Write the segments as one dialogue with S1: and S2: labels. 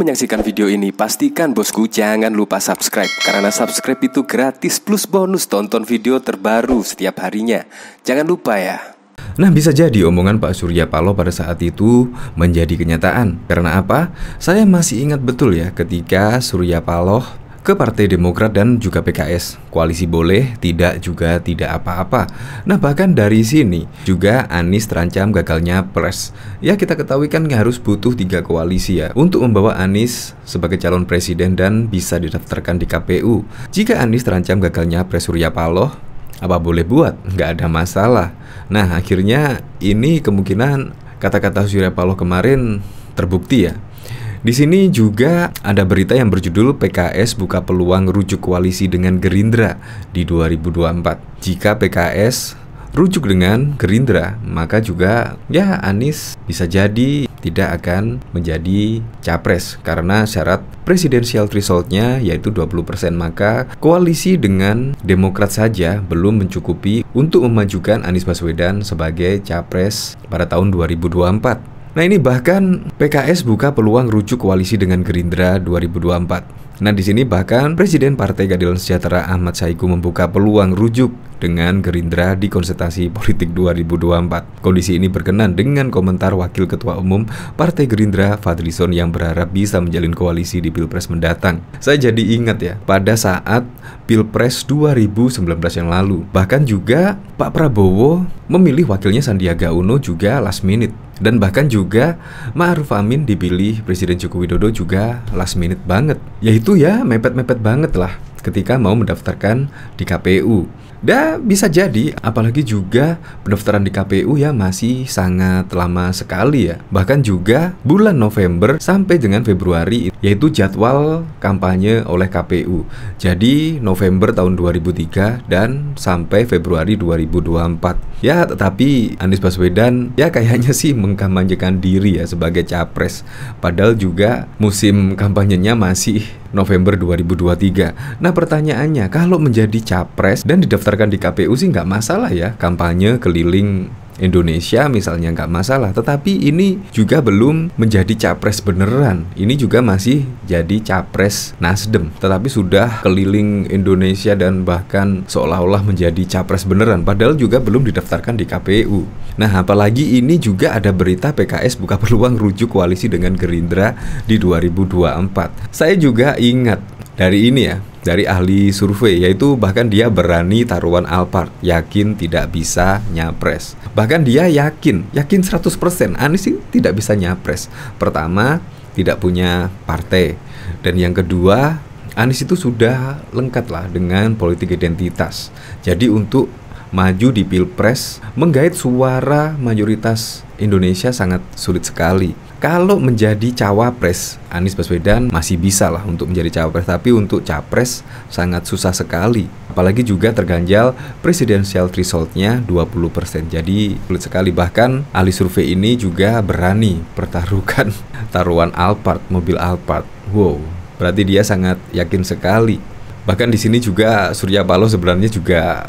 S1: Sebelum menyaksikan video ini, pastikan bosku jangan lupa subscribe. Karena subscribe itu gratis plus bonus tonton video terbaru setiap harinya. Jangan lupa ya.
S2: Nah, bisa jadi omongan Pak Surya Paloh pada saat itu menjadi kenyataan. Karena apa? Saya masih ingat betul ya ketika Surya Paloh ke Partai Demokrat dan juga PKS. Koalisi boleh, tidak juga tidak apa-apa. Nah, bahkan dari sini juga Anies terancam gagalnya Pilpres. Ya, kita ketahui kan harus butuh 3 koalisi ya untuk membawa Anies sebagai calon presiden dan bisa didaftarkan di KPU. Jika Anies terancam gagalnya Pilpres Surya Paloh, apa boleh buat? Nggak ada masalah. Nah, akhirnya ini kemungkinan kata-kata Surya Paloh kemarin terbukti ya. Di sini juga ada berita yang berjudul PKS buka peluang rujuk koalisi dengan Gerindra di 2024. Jika PKS rujuk dengan Gerindra, maka juga ya Anies bisa jadi tidak akan menjadi capres karena syarat presidensial threshold-nya yaitu 20%, maka koalisi dengan Demokrat saja belum mencukupi untuk memajukan Anies Baswedan sebagai capres pada tahun 2024. Nah, ini bahkan PKS buka peluang rujuk koalisi dengan Gerindra 2024. Nah, di sini bahkan Presiden Partai Keadilan Sejahtera Ahmad Saiku membuka peluang rujuk dengan Gerindra di konsultasi politik 2024. Kondisi ini berkenan dengan komentar Wakil Ketua Umum Partai Gerindra Fadlizon yang berharap bisa menjalin koalisi di Pilpres mendatang. Saya jadi ingat ya, pada saat Pilpres 2019 yang lalu, bahkan juga Pak Prabowo memilih wakilnya Sandiaga Uno juga last minute. Dan bahkan juga Ma'ruf Amin dipilih Presiden Joko Widodo juga last minute banget. Yaitu ya mepet-mepet banget lah ketika mau mendaftarkan di KPU. Dan bisa jadi, apalagi juga pendaftaran di KPU ya masih sangat lama sekali ya. Bahkan juga bulan November sampai dengan Februari yaitu jadwal kampanye oleh KPU. Jadi November tahun 2003 dan sampai Februari 2024. Ya, tetapi Anies Baswedan ya kayaknya sih mengkampanyekan diri ya sebagai capres. Padahal juga musim kampanyenya masih November 2023. Nah, pertanyaannya, kalau menjadi capres dan didaftarkan di KPU sih nggak masalah ya. Kampanye keliling Indonesia misalnya nggak masalah. Tetapi ini juga belum menjadi capres beneran. Ini juga masih jadi capres Nasdem, tetapi sudah keliling Indonesia dan bahkan seolah-olah menjadi capres beneran, padahal juga belum didaftarkan di KPU. Nah, apalagi ini juga ada berita PKS buka peluang rujuk koalisi dengan Gerindra di 2024. Saya juga ingat dari ini ya, dari ahli survei, yaitu bahkan dia berani taruhan Alphard, yakin tidak bisa nyapres. Bahkan dia yakin 100% Anies tidak bisa nyapres. Pertama, tidak punya partai. Dan yang kedua, Anies itu sudah lengkap lah dengan politik identitas. Jadi untuk maju di Pilpres, menggait suara mayoritas Indonesia sangat sulit sekali. Kalau menjadi cawapres, Anies Baswedan masih bisa lah untuk menjadi cawapres, tapi untuk capres sangat susah sekali. Apalagi juga terganjal presidensial threshold-nya 20%. Jadi sulit sekali. Bahkan ahli survei ini juga berani pertaruhkan taruhan Alphard, mobil Alphard. Wow, berarti dia sangat yakin sekali. Bahkan di sini juga Surya Paloh sebenarnya juga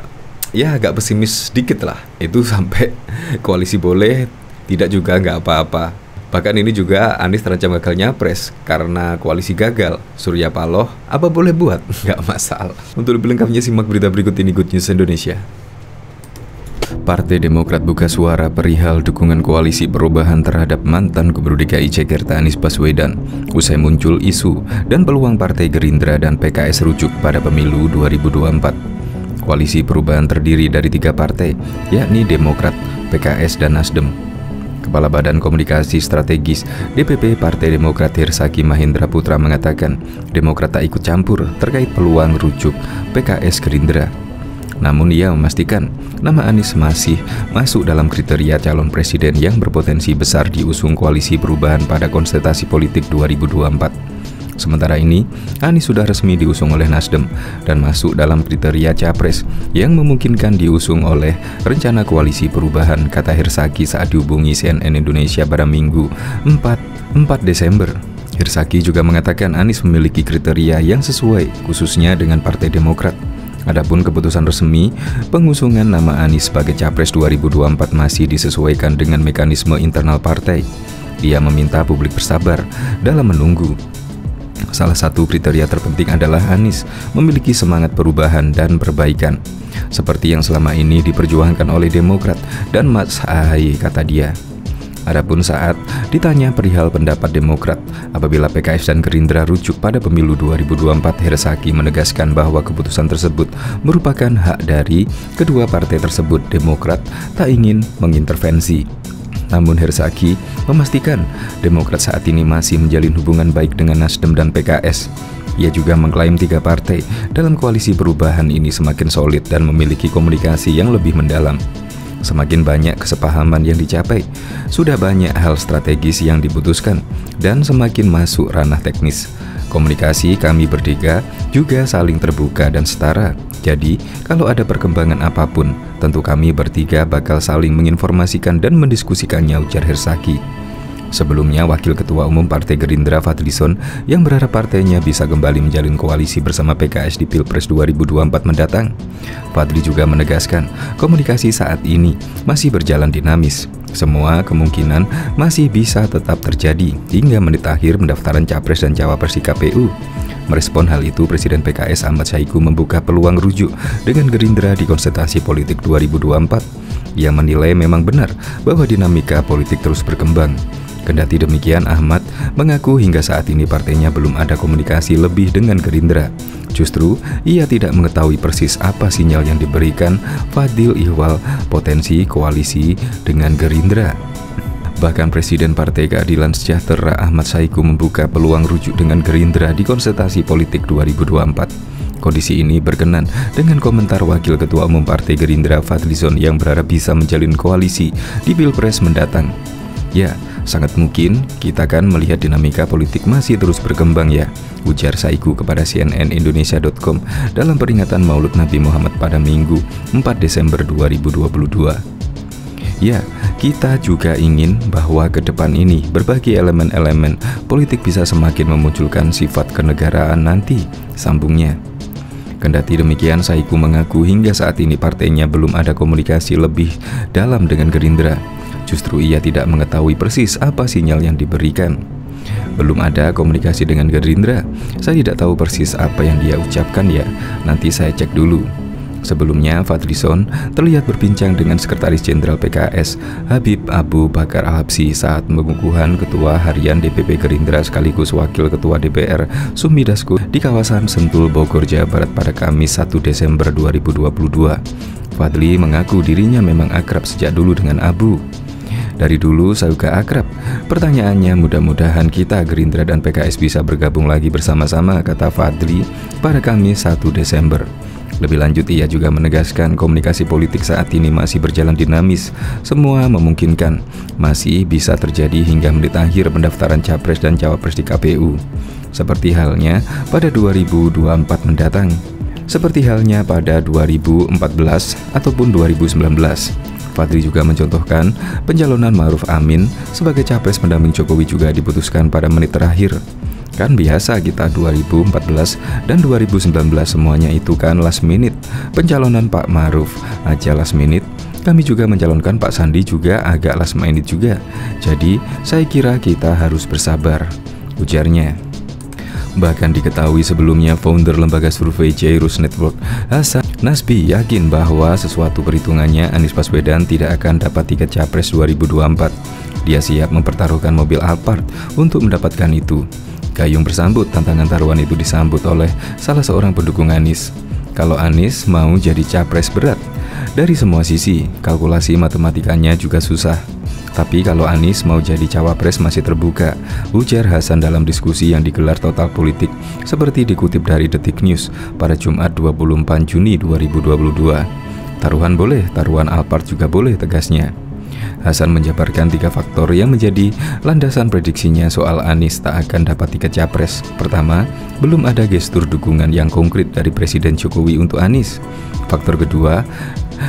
S2: ya agak pesimis sedikit lah. Itu sampai koalisi boleh, tidak juga nggak apa-apa. Bahkan ini juga Anies terancam gagal nyapres karena koalisi gagal. Surya Paloh apa boleh buat? Nggak masalah. Untuk lebih lengkapnya simak berita berikut ini, Good News Indonesia.
S3: Partai Demokrat buka suara perihal dukungan koalisi perubahan terhadap mantan Gubernur DKI Jakarta Anies Baswedan usai muncul isu dan peluang Partai Gerindra dan PKS rujuk pada pemilu 2024. Koalisi perubahan terdiri dari 3 partai, yakni Demokrat, PKS, dan Nasdem. Kepala Badan Komunikasi Strategis DPP Partai Demokrat Hersaki Mahendra Putra mengatakan Demokrat tak ikut campur terkait peluang rujuk PKS Gerindra. Namun ia memastikan nama Anies masih masuk dalam kriteria calon presiden yang berpotensi besar diusung koalisi perubahan pada konsultasi politik 2024. Sementara ini, Anies sudah resmi diusung oleh Nasdem dan masuk dalam kriteria capres yang memungkinkan diusung oleh rencana koalisi perubahan, kata Hersaki saat dihubungi CNN Indonesia pada Minggu 4 Desember. Hersaki juga mengatakan Anies memiliki kriteria yang sesuai, khususnya dengan Partai Demokrat. Adapun keputusan resmi pengusungan nama Anies sebagai capres 2024 masih disesuaikan dengan mekanisme internal partai. Dia meminta publik bersabar dalam menunggu. Salah satu kriteria terpenting adalah Anies memiliki semangat perubahan dan perbaikan, seperti yang selama ini diperjuangkan oleh Demokrat dan Mas Ahaye, kata dia. Adapun saat ditanya perihal pendapat Demokrat apabila PKS dan Gerindra rujuk pada pemilu 2024, Herzaki menegaskan bahwa keputusan tersebut merupakan hak dari kedua partai tersebut. Demokrat tak ingin mengintervensi. Namun Herzaki memastikan Demokrat saat ini masih menjalin hubungan baik dengan Nasdem dan PKS. Ia juga mengklaim 3 partai dalam koalisi perubahan ini semakin solid dan memiliki komunikasi yang lebih mendalam. Semakin banyak kesepahaman yang dicapai, sudah banyak hal strategis yang diputuskan, dan semakin masuk ranah teknis. Komunikasi kami bertiga juga saling terbuka dan setara. Jadi, kalau ada perkembangan apapun, tentu kami bertiga bakal saling menginformasikan dan mendiskusikannya, ujar Herzaki. Sebelumnya, Wakil Ketua Umum Partai Gerindra Fadlizon yang berharap partainya bisa kembali menjalin koalisi bersama PKS di Pilpres 2024 mendatang. Fadli juga menegaskan komunikasi saat ini masih berjalan dinamis. Semua kemungkinan masih bisa tetap terjadi hingga menit akhir pendaftaran Capres dan Cawapres di KPU. Merespon hal itu, Presiden PKS Ahmad Saiku membuka peluang rujuk dengan Gerindra di konsultasi politik 2024. Ia menilai memang benar bahwa dinamika politik terus berkembang. Kendati demikian, Ahmad mengaku hingga saat ini partainya belum ada komunikasi lebih dengan Gerindra. Justru, ia tidak mengetahui persis apa sinyal yang diberikan Fadil ihwal potensi koalisi dengan Gerindra. Bahkan Presiden Partai Keadilan Sejahtera Ahmad Saiku membuka peluang rujuk dengan Gerindra di konsultasi politik 2024. Kondisi ini berkenan dengan komentar Wakil Ketua Umum Partai Gerindra Fadlizon yang berharap bisa menjalin koalisi di Pilpres mendatang. Ya, sangat mungkin kita kan melihat dinamika politik masih terus berkembang ya, ujar Saiku kepada cnnindonesia.com dalam peringatan Maulid Nabi Muhammad pada Minggu 4 Desember 2022. Ya, kita juga ingin bahwa ke depan ini berbagai elemen-elemen politik bisa semakin memunculkan sifat kenegaraan nanti, sambungnya. Kendati demikian, Saiku mengaku hingga saat ini partainya belum ada komunikasi lebih dalam dengan Gerindra. Justru ia tidak mengetahui persis apa sinyal yang diberikan. Belum ada komunikasi dengan Gerindra. Saya tidak tahu persis apa yang dia ucapkan ya. Nanti saya cek dulu. Sebelumnya, Fadlizon terlihat berbincang dengan Sekretaris Jenderal PKS Habib Abu Bakar Al-Habsyi saat pengukuhan Ketua Harian DPP Gerindra sekaligus Wakil Ketua DPR Sumi Dasko di kawasan Sentul, Bogor, Jawa Barat pada Kamis 1 Desember 2022. Fadli mengaku dirinya memang akrab sejak dulu dengan Abu. Dari dulu saya juga akrab. Pertanyaannya, mudah-mudahan kita Gerindra dan PKS bisa bergabung lagi bersama-sama, kata Fadli pada Kamis 1 Desember. Lebih lanjut, ia juga menegaskan komunikasi politik saat ini masih berjalan dinamis. Semua memungkinkan masih bisa terjadi hingga menit akhir pendaftaran Capres dan Cawapres di KPU. Seperti halnya pada 2024 mendatang. Seperti halnya pada 2014 ataupun 2019. Fadli juga mencontohkan pencalonan Ma'ruf Amin sebagai capres pendamping Jokowi juga diputuskan pada menit terakhir. Kan biasa kita 2014 dan 2019 semuanya itu kan last minute. Pencalonan Pak Ma'ruf aja last minute. Kami juga mencalonkan Pak Sandi juga agak last minute juga. Jadi saya kira kita harus bersabar, ujarnya. Bahkan diketahui sebelumnya founder lembaga survei Jairus Network Hasan Nasbi yakin bahwa sesuatu perhitungannya Anies Baswedan tidak akan dapat tiket Capres 2024. Dia siap mempertaruhkan mobil Alphard untuk mendapatkan itu. Gayung bersambut, tantangan taruhan itu disambut oleh salah seorang pendukung Anies. Kalau Anies mau jadi Capres berat. Dari semua sisi, kalkulasi matematikanya juga susah. Tapi kalau Anies mau jadi Cawapres masih terbuka, ujar Hasan dalam diskusi yang digelar Total Politik seperti dikutip dari Detik News pada Jumat 24 Juni 2022. Taruhan boleh, taruhan Alphard juga boleh, tegasnya. Hasan menjabarkan 3 faktor yang menjadi landasan prediksinya soal Anies tak akan dapat tiket Capres. Pertama, belum ada gestur dukungan yang konkret dari Presiden Jokowi untuk Anies. Faktor kedua,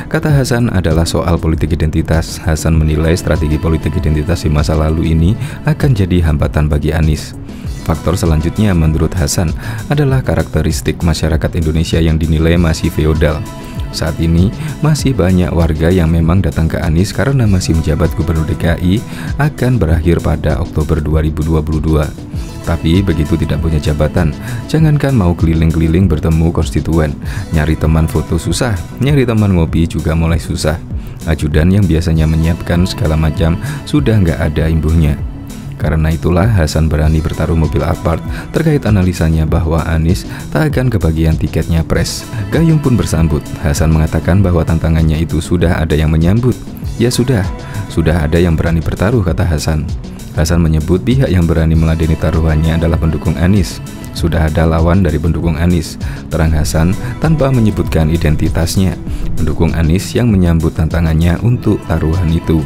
S3: kata Hasan, adalah soal politik identitas. Hasan menilai strategi politik identitas di masa lalu ini akan jadi hambatan bagi Anies. Faktor selanjutnya menurut Hasan adalah karakteristik masyarakat Indonesia yang dinilai masih feodal. Saat ini masih banyak warga yang memang datang ke Anies karena masih menjabat Gubernur DKI akan berakhir pada Oktober 2022. Tapi begitu tidak punya jabatan, jangankan mau keliling-keliling bertemu konstituen, nyari teman foto susah, nyari teman ngopi juga mulai susah. Ajudan yang biasanya menyiapkan segala macam sudah nggak ada imbuhnya. Karena itulah Hasan berani bertaruh mobil Alphard terkait analisanya bahwa Anies tak akan kebagian tiketnya pres. Gayung pun bersambut. Hasan mengatakan bahwa tantangannya itu sudah ada yang menyambut. Ya sudah ada yang berani bertaruh, kata Hasan. Hasan menyebut pihak yang berani meladeni taruhannya adalah pendukung Anies. Sudah ada lawan dari pendukung Anies, terang Hasan tanpa menyebutkan identitasnya. Pendukung Anies yang menyambut tantangannya untuk taruhan itu.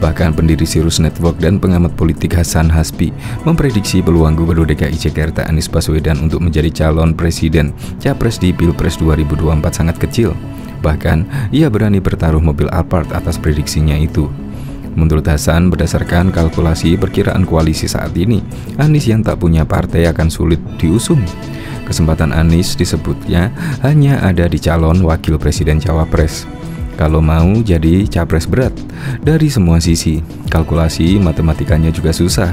S3: Bahkan pendiri Sirus Network dan pengamat politik Hasan Hasbi memprediksi peluang Gubernur DKI Jakarta Anies Baswedan untuk menjadi calon presiden capres di Pilpres 2024 sangat kecil. Bahkan ia berani bertaruh mobil Alphard atas prediksinya itu. Menurut Hasan, berdasarkan kalkulasi perkiraan koalisi saat ini, Anies yang tak punya partai akan sulit diusung. Kesempatan Anies disebutnya hanya ada di calon wakil presiden cawapres. Kalau mau jadi capres berat dari semua sisi, kalkulasi matematikanya juga susah.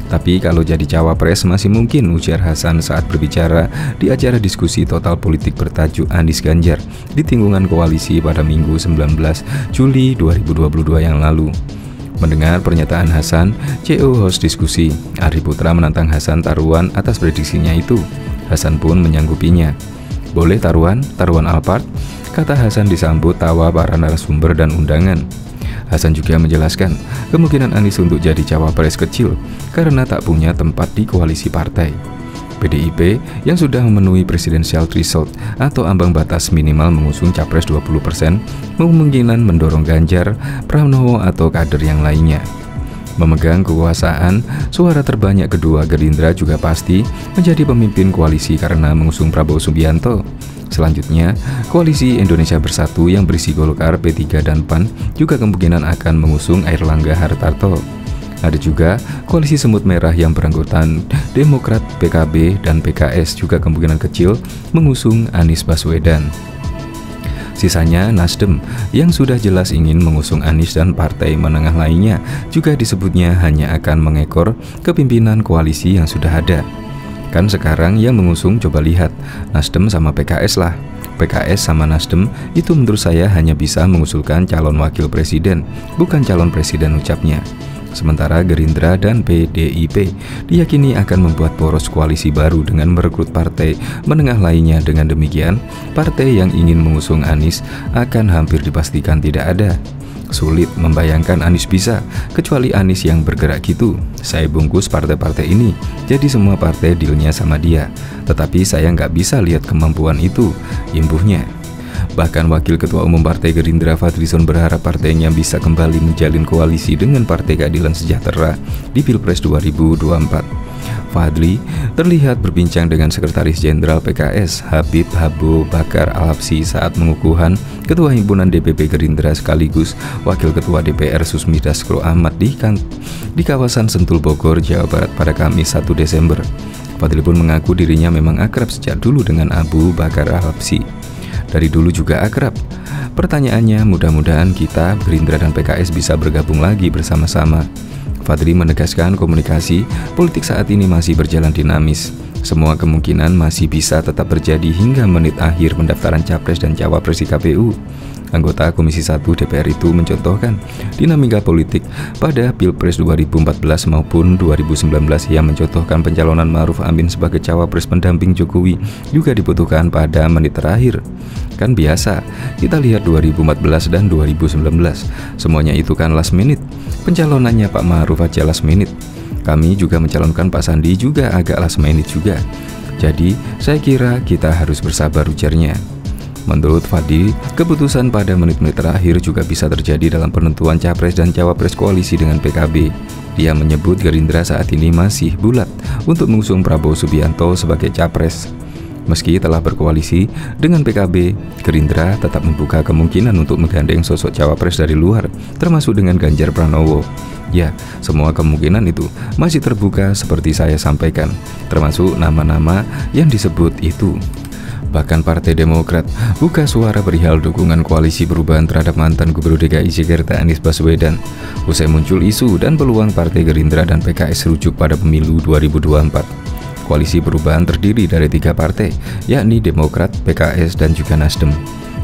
S3: Tapi kalau jadi cawapres masih mungkin, ujar Hasan saat berbicara di acara diskusi total politik bertajuk Anies Ganjar di Tinggungan Koalisi pada Minggu 19 Juli 2022 yang lalu. Mendengar pernyataan Hasan, CEO host diskusi, Ari Putra menantang Hasan taruhan atas prediksinya itu. Hasan pun menyanggupinya. Boleh taruhan Alphard? Kata Hasan disambut tawa para narasumber dan undangan. Hasan juga menjelaskan kemungkinan Anies untuk jadi cawapres kecil karena tak punya tempat di koalisi partai. PDIP yang sudah memenuhi presidensial threshold atau ambang batas minimal mengusung capres 20%, kemungkinan mendorong Ganjar, Pranowo atau kader yang lainnya. Memegang kekuasaan, suara terbanyak kedua Gerindra juga pasti menjadi pemimpin koalisi karena mengusung Prabowo Subianto. Selanjutnya, koalisi Indonesia Bersatu yang berisi Golkar, P3 dan PAN juga kemungkinan akan mengusung Airlangga Hartarto. Ada juga koalisi Semut Merah yang beranggotan Demokrat, PKB, dan PKS juga kemungkinan kecil mengusung Anies Baswedan. Sisanya Nasdem yang sudah jelas ingin mengusung Anies dan partai menengah lainnya juga disebutnya hanya akan mengekor kepimpinan koalisi yang sudah ada. Kan sekarang yang mengusung coba lihat Nasdem sama PKS lah. PKS sama Nasdem itu menurut saya hanya bisa mengusulkan calon wakil presiden, bukan calon presiden ucapnya. Sementara Gerindra dan PDIP diyakini akan membuat poros koalisi baru dengan merekrut partai menengah lainnya. Dengan demikian, partai yang ingin mengusung Anies akan hampir dipastikan tidak ada. Sulit membayangkan Anies bisa, kecuali Anies yang bergerak gitu. Saya bungkus partai-partai ini, jadi semua partai dealnya sama dia. Tetapi saya nggak bisa lihat kemampuan itu, imbuhnya. Bahkan Wakil Ketua Umum Partai Gerindra Fadlizon berharap partainya bisa kembali menjalin koalisi dengan Partai Keadilan Sejahtera di Pilpres 2024. Fadli terlihat berbincang dengan Sekretaris Jenderal PKS Habib Abu Bakar Al-Habsyi saat mengukuhan Ketua Himpunan DPP Gerindra sekaligus Wakil Ketua DPR Susmi Dasko Ahmad di kawasan Sentul Bogor, Jawa Barat pada Kamis 1 Desember. Fadli pun mengaku dirinya memang akrab sejak dulu dengan Abu Bakar Al-Habsyi. Dari dulu juga akrab. Pertanyaannya, mudah-mudahan kita, Gerindra dan PKS bisa bergabung lagi bersama-sama. Fadli menegaskan komunikasi politik saat ini masih berjalan dinamis. Semua kemungkinan masih bisa tetap terjadi hingga menit akhir pendaftaran capres dan cawapres di KPU. Anggota Komisi 1 DPR itu mencontohkan dinamika politik pada Pilpres 2014 maupun 2019 yang mencontohkan pencalonan Ma'ruf Amin sebagai cawapres pendamping Jokowi juga dibutuhkan pada menit terakhir. Kan biasa, kita lihat 2014 dan 2019, semuanya itu kan last minute. Pencalonannya Pak Ma'ruf aja last minute. Kami juga mencalonkan Pak Sandi juga agak last minute juga. Jadi, saya kira kita harus bersabar, ujarnya. Menurut Fadli, keputusan pada menit-menit terakhir juga bisa terjadi dalam penentuan capres dan cawapres koalisi dengan PKB. Dia menyebut Gerindra saat ini masih bulat untuk mengusung Prabowo Subianto sebagai capres. Meski telah berkoalisi dengan PKB, Gerindra tetap membuka kemungkinan untuk menggandeng sosok cawapres dari luar, termasuk dengan Ganjar Pranowo. Ya, semua kemungkinan itu masih terbuka seperti saya sampaikan, termasuk nama-nama yang disebut itu. Bahkan Partai Demokrat buka suara perihal dukungan koalisi perubahan terhadap mantan Gubernur DKI Jakarta Anies Baswedan. Usai muncul isu dan peluang Partai Gerindra dan PKS rujuk pada pemilu 2024. Koalisi perubahan terdiri dari 3 partai, yakni Demokrat, PKS, dan juga Nasdem.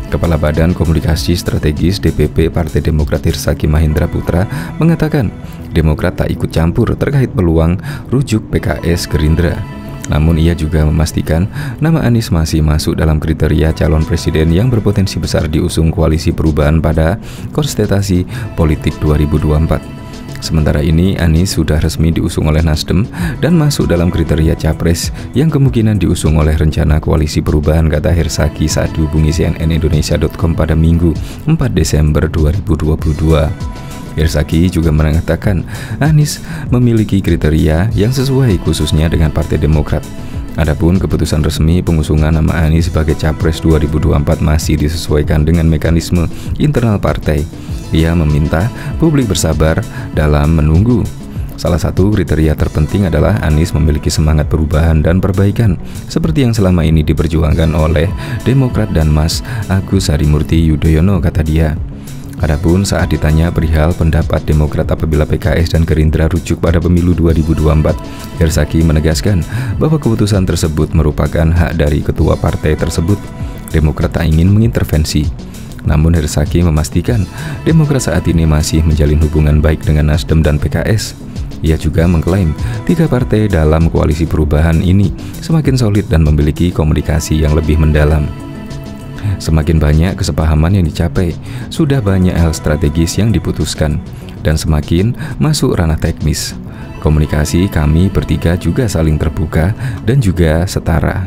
S3: Kepala Badan Komunikasi Strategis DPP Partai Demokrat Hersaki Mahendra Putra mengatakan Demokrat tak ikut campur terkait peluang rujuk PKS Gerindra. Namun ia juga memastikan nama Anies masih masuk dalam kriteria calon presiden yang berpotensi besar diusung koalisi perubahan pada kontestasi politik 2024. Sementara ini Anies sudah resmi diusung oleh Nasdem dan masuk dalam kriteria capres yang kemungkinan diusung oleh rencana koalisi perubahan, kata Hersaki saat dihubungi cnnindonesia.com pada Minggu 4 Desember 2022. Hersaki juga mengatakan Anies memiliki kriteria yang sesuai khususnya dengan Partai Demokrat. Adapun keputusan resmi pengusungan nama Anies sebagai Capres 2024 masih disesuaikan dengan mekanisme internal partai. Ia meminta publik bersabar dalam menunggu. Salah satu kriteria terpenting adalah Anies memiliki semangat perubahan dan perbaikan seperti yang selama ini diperjuangkan oleh Demokrat dan Mas Agus Harimurti Yudhoyono, kata dia. Adapun saat ditanya perihal pendapat Demokrat apabila PKS dan Gerindra rujuk pada pemilu 2024, Hersaki menegaskan bahwa keputusan tersebut merupakan hak dari ketua partai tersebut. Demokrat tak ingin mengintervensi. Namun Hersaki memastikan Demokrat saat ini masih menjalin hubungan baik dengan Nasdem dan PKS. Ia juga mengklaim 3 partai dalam koalisi perubahan ini semakin solid dan memiliki komunikasi yang lebih mendalam. Semakin banyak kesepahaman yang dicapai, sudah banyak hal strategis yang diputuskan, dan semakin masuk ranah teknis. Komunikasi kami bertiga juga saling terbuka dan juga setara.